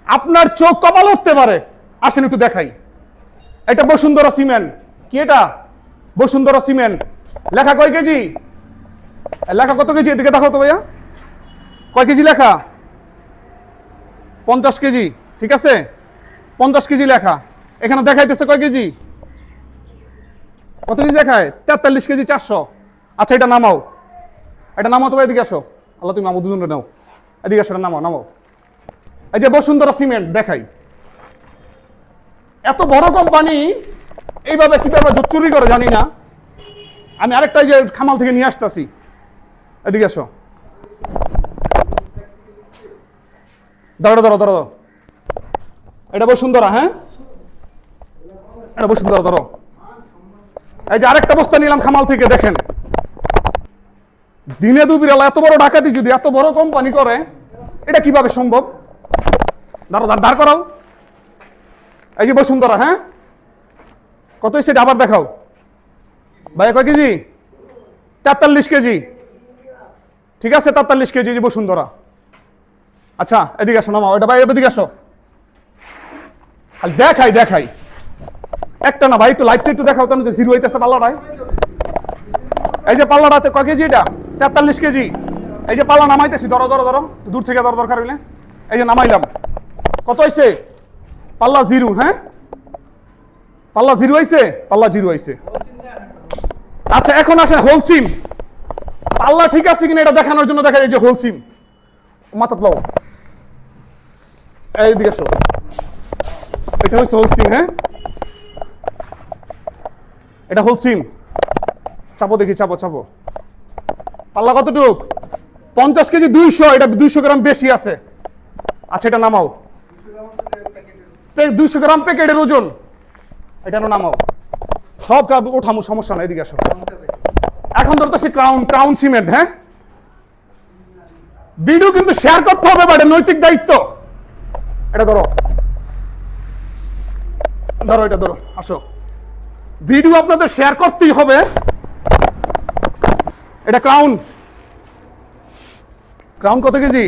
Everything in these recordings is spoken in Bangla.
আপনার চোখ কপাল উঠতে পারে। আসেন একটু দেখাই। এটা বসুন্ধরা সিমেন্ট। কি এটা? বসুন্ধরা সিমেন্ট। লেখা কয় কেজি? লেখা কত কেজি? এদিকে দেখো তো ভাইয়া, কয় কেজি লেখা? 50 কেজি। ঠিক আছে, 50 কেজি লেখা। এখানে দেখাইতেছে কয় কেজি? কত কেজি দেখায়? 43 কেজি 400। আচ্ছা, এটা নামাও, এটা নামাও তো ভাই, এদিকে আসো। আল্লাহ, তুমি আমার দুজনে নাও, এদিকে আসো, নামাও নামাও। এই যে বসুন্ধরা সিমেন্ট দেখাই। এত বড় কোম্পানি এইভাবে কিভাবে চুরি করে জানি না। আমি আরেকটা যে খামাল থেকে নিয়ে আসতেছি, এদিকে আসো। ধরো ধরো ধরো, এটা বসুন্ধরা। হ্যাঁ, এটা বসুন্ধরা। ধরো, এই যে আরেকটা বস্তা নিলাম খামাল থেকে। দেখেন, দিনে দুপুরেলা এত বড় ডাকাতি যদি এত বড় কোম্পানি করে, এটা কিভাবে সম্ভব? দাঁড়ো, দাঁড় করাও। এই যে বসুন্ধরা। হ্যাঁ, কত সেটা আবার দেখাও ভাই। কয় কেজি? 43 কেজি। ঠিক আছে, 43 কেজি যে বসুন্ধরা। আচ্ছা, এদিকে আসো, নামাও এটা ভাই, এদিকে আসো। দেখাই দেখাই, একটা না ভাই, একটু লাইটটা একটু দেখাও তো, যে জিরো হইতেছে পাল্লাটায়। এই যে পাল্লাটাতে কয় কেজি? এটা 43 কেজি। এই যে পাল্লা নামাইতেছি, ধরো ধরো ধরো, দূর থেকে ধরো দরকার হইলে। এই যে নামাইলাম, কত হয়েছে? পাল্লা জিরো। হ্যাঁ, পাল্লা জিরো হয়েছে, পাল্লা জিরো হয়েছে। আচ্ছা, এখন আসেন হোলসিম। পাল্লা ঠিক আছে কিনা এটা দেখানোর জন্য দেখা যায় যে হোলসিম। মাথা লাও, এইদিকে আসো। এটা হচ্ছে হোলসিম। হ্যাঁ, এটা হোলসিম। চাপো দেখি, চাপো চাপো। পাল্লা কতটুক? 50 কেজি 200। এটা 200 গ্রাম বেশি আছে। আচ্ছা, এটা নামাও। 200 গ্রাম প্যাকেটের ওজন। এটা নামাও, সব ওঠামো, সমস্যা নাই। এদিকে আসো। এখন ধরতেছি ক্রাউন সিমেন্ট। হ্যাঁ, ভিডিও কিন্তু শেয়ার করতে হবে, এটা নৈতিক দায়িত্ব। এটা ধরো ধরো, এটা ধরো, আসো। ভিডিও আপনাদের শেয়ার করতেই হবে। এটা ক্রাউন কত কেজি?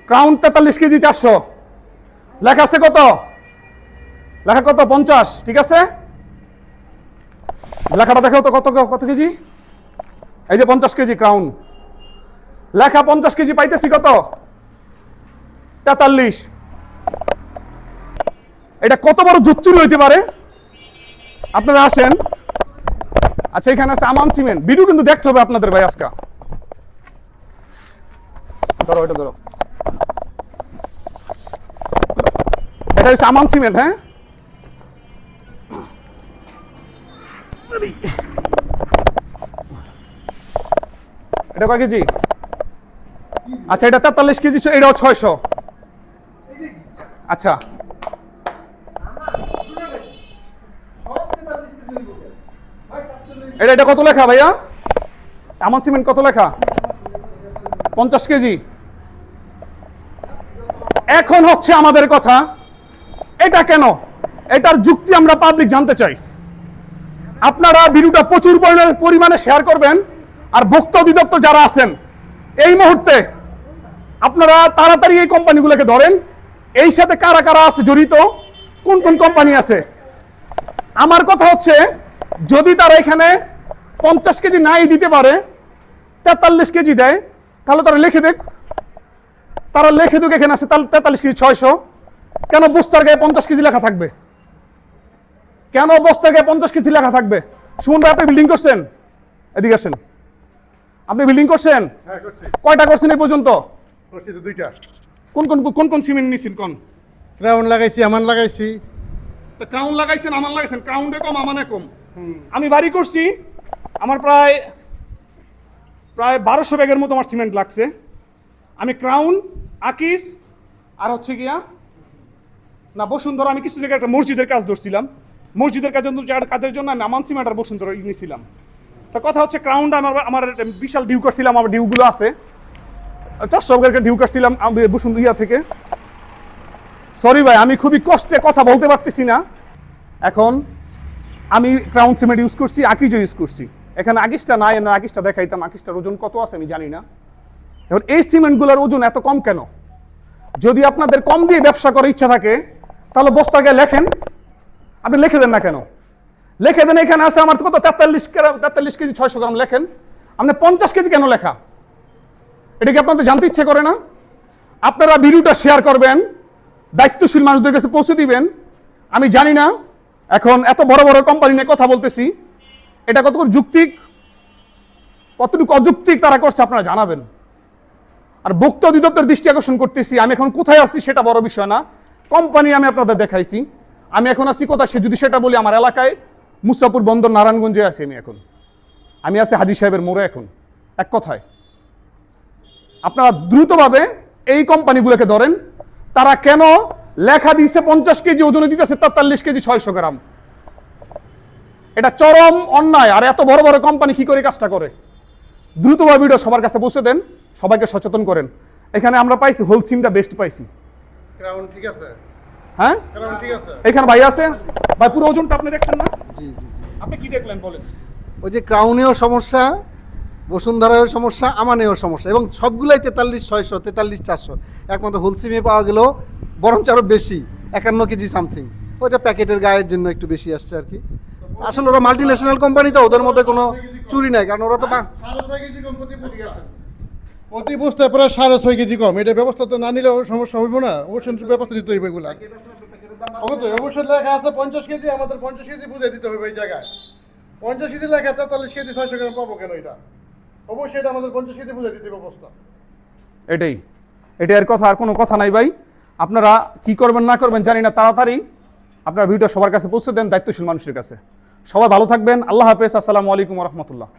Crown 43 KG 400। লেখা আছে কত? লেখা কত? 50। ঠিক আছে, লেখাটা দেখাও তো, কত কেজি? এই যে 50 কেজি ক্রাউন লেখা। 50 কেজি পাইতেছি কত? 43। এটা কত বড় জুচ্চুরি হইতে পারে? আপনারা আসেন। আচ্ছা, এখানে আছে আমান সিমেন্ট। ভিডিও কিন্তু দেখতে হবে আপনাদের ভাই আজকে। ধরো, এটা ধরো, এটা হচ্ছে আমান সিমেন্ট। হ্যাঁ, এটা কয় কেজি? আচ্ছা, এটা 43 কেজি, এটাও 600। আচ্ছা, এটা কত লেখা ভাইয়া? আমান সিমেন্ট কত লেখা? 50 কেজি। এখন হচ্ছে আমাদের কথা, এটা কেন? এটার যুক্তি আমরা পাবলিক জানতে চাই। আপনারা ভিডিওটা প্রচুর পরিমাণে শেয়ার করবেন। আর ভোক্তা অধিদপ্তর যারা আছেন, এই মুহূর্তে আপনারা তাড়াতাড়ি এই কোম্পানিগুলোকে ধরেন। এই সাথে কারা কারা আছে জড়িত, কোন কোন কোম্পানি আছে। আমার কথা হচ্ছে, যদি তারা এখানে 50 কেজি নাই দিতে পারে, 43 কেজি দেয়, তাহলে তারা লিখে দেখ। তারা লিখে দেখ এখানে আছে 43 কেজি 600। কেন বস্তার গায়ে 50 কেজি লেখা থাকবে? কেন বস্তার গায়ে 50 কেজি লেখা থাকবে? সুমন ভাই, আপনি বিল্ডিং করছেন? এদিকে আসেন। আপনি বিল্ডিং করছেন? হ্যাঁ, করছি। কয়টা করছেন এই পর্যন্ত? করছি তো 2টা। কোন সিমেন্ট নিছেন কোন? ক্রাউন লাগাইছি, আমান লাগাইছি। তো ক্রাউন লাগাইছেন, আমান লাগাইছেন। ক্রাউনে কম, আমানে কম। আমি বাড়ি করছি, আমার প্রায় 1200 ব্যাগের মতো আমার সিমেন্ট লাগছে। আমি ক্রাউন, আকিস, আর হচ্ছে গিয়া না বসুন্ধরা। আমি কিছু জায়গায় একটা মসজিদের কাজ ধরছিলাম। মসজিদের কাজের জন্য আমি আমান সিমেন্ট আর বসুন্ধরা নিয়েছিলাম। তো কথা হচ্ছে, ক্রাউনটা আমার বিশাল ডিউ করছিলাম। আমার ডিউগুলো আছে 400 ব্যাগের ডিউ করছিলাম বসুন্ধরা থেকে। সরি ভাই, আমি খুবই কষ্টে কথা বলতে পারতেছি না। এখন আমি ক্রাউন সিমেন্ট ইউজ করছি, আকিজও ইউজ করছি। এখানে আকিসটা নাই, না আকিসটা দেখাইতাম। আকিসটার ওজন কত আছে আমি জানি না। এখন এই সিমেন্টগুলোর ওজন এত কম কেন? যদি আপনাদের কম দিয়ে ব্যবসা করার ইচ্ছা থাকে তাহলে বস্তাকে লেখেন, আপনি লিখে দেন না কেন? লিখে দেন এখানে আছে আমার কত 43 কেজি 600 গ্রাম লেখেন, আপনি 50 কেজি কেন লেখা? এটা কি আপনাদের জানতে ইচ্ছে করে না? আপনারা ভিডিওটা শেয়ার করবেন, দায়িত্বশীল মানুষদের কাছে পৌঁছে দিবেন। আমি জানি না এখন এত বড় বড় কোম্পানি নিয়ে কথা বলতেছি, এটা কতটুকু যুক্তিক কতটুকু অযৌক্তিক তারা করছে আপনারা জানাবেন। আর ভোক্তা অধিদপ্তর দৃষ্টি আকর্ষণ করতেছি, আমি এখন কোথায় আছি সেটা বড় বিষয় না, কোম্পানি আমি আপনাদের দেখাইছি। আমি এখন আছি কোথায় সে যদি সেটা বলি, আমার এলাকায় মুসাপুর বন্দর নারায়ণগঞ্জে আছি আমি আছি হাজী সাহেবের মোড়ে। এখন এক কথায় আপনারা দ্রুতভাবে এই কোম্পানিগুলোকে ধরেন, তারা কেন লেখা দিচ্ছে 50 কেজি ওজনে দিতেছে 43 কেজি 600 গ্রাম। এটা চরম অন্যায়। আর এত বড় বড় কোম্পানি কি করে কাজটা করে? দ্রুতভাবে ভিডিও সবার কাছে পৌঁছে দেন, সবাইকে সচেতন করেন। এখানে আমরা পাইছি হোলসিমটা বেস্ট পাইছি। ক্রাউন ঠিক আছে? হ্যাঁ, ক্রাউন ঠিক আছে? এখানে ভাই আছে ভাই, পুরো ওজনটা আপনি দেখছেন না? জি জি জি। আপনি কি দেখলেন বলেন? ওই যে ক্রাউনেও সমস্যা, বসুন্ধরায়ও সমস্যা, আমানেও সমস্যা, এবং সবগুলাই 43,600 43,400। একমাত্র হোলসিমে পাওয়া গেল বরঞ্চ আরও বেশি, 51 কেজি সামথিং। ওইটা প্যাকেটের গায়ের জন্য একটু বেশি আসছে আর কি। আসলে ওরা মাল্টি ন্যাশনাল কোম্পানি, তো ওদের মধ্যে কোনো চুরি নাই, কারণ ওরা তো 6.5 কেজি কম প্রতি বস্তায় প্রায় 6.5 কেজি কম। এটা ব্যবস্থা তো না নিলে সমস্যা হইব না, অবশ্যই ব্যবস্থা নিতে হইবে এগুলা। অবশ্যই লেখা আছে 50 কেজি, আমাদের 50 কেজি বুঝে দিতে হবে এই জায়গায়। 50 কেজি লেখা 43 কেজি 600 গ্রাম পাবো কেন? এটা অবশ্যই এটা আমাদের 50 কেজি বুঝে দিতে হবে অবস্থা। এটাই এর কথা, আর কোনো কথা নাই ভাই। আপনারা কি করবেন না করবেন জানি না, তাড়াতাড়ি আপনার ভিডিও সবার কাছে পৌঁছে দেন, দায়িত্বশীল মানুষের কাছে। সবাই ভালো থাকবেন, আল্লাহ হাফেজ, আসসালামু আলাইকুম রহমতুল্লাহ।